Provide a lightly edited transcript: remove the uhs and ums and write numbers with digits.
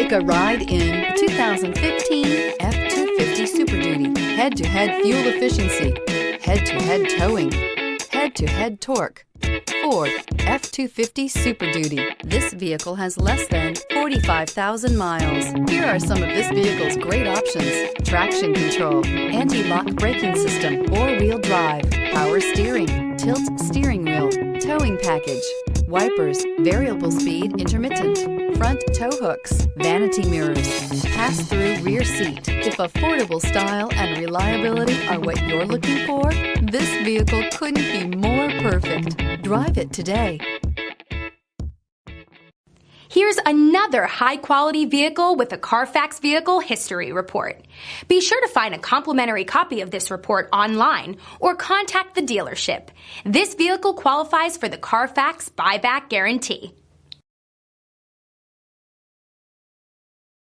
Take a ride in the 2015 F-250 Super Duty. Head-to-head fuel efficiency, head-to-head towing, head-to-head torque. Ford F-250 Super Duty. This vehicle has less than 45,000 miles. Here are some of this vehicle's great options: traction control, anti-lock braking system, four-wheel drive, power steering, tilt steering wheel, towing package, wipers, variable speed intermittent, front tow hooks, vanity mirrors, pass-through rear seat. If affordable style and reliability are what you're looking for, this vehicle couldn't be more perfect. Drive it today. Here's another high-quality vehicle with a Carfax Vehicle History Report. Be sure to find a complimentary copy of this report online or contact the dealership. This vehicle qualifies for the Carfax Buyback Guarantee.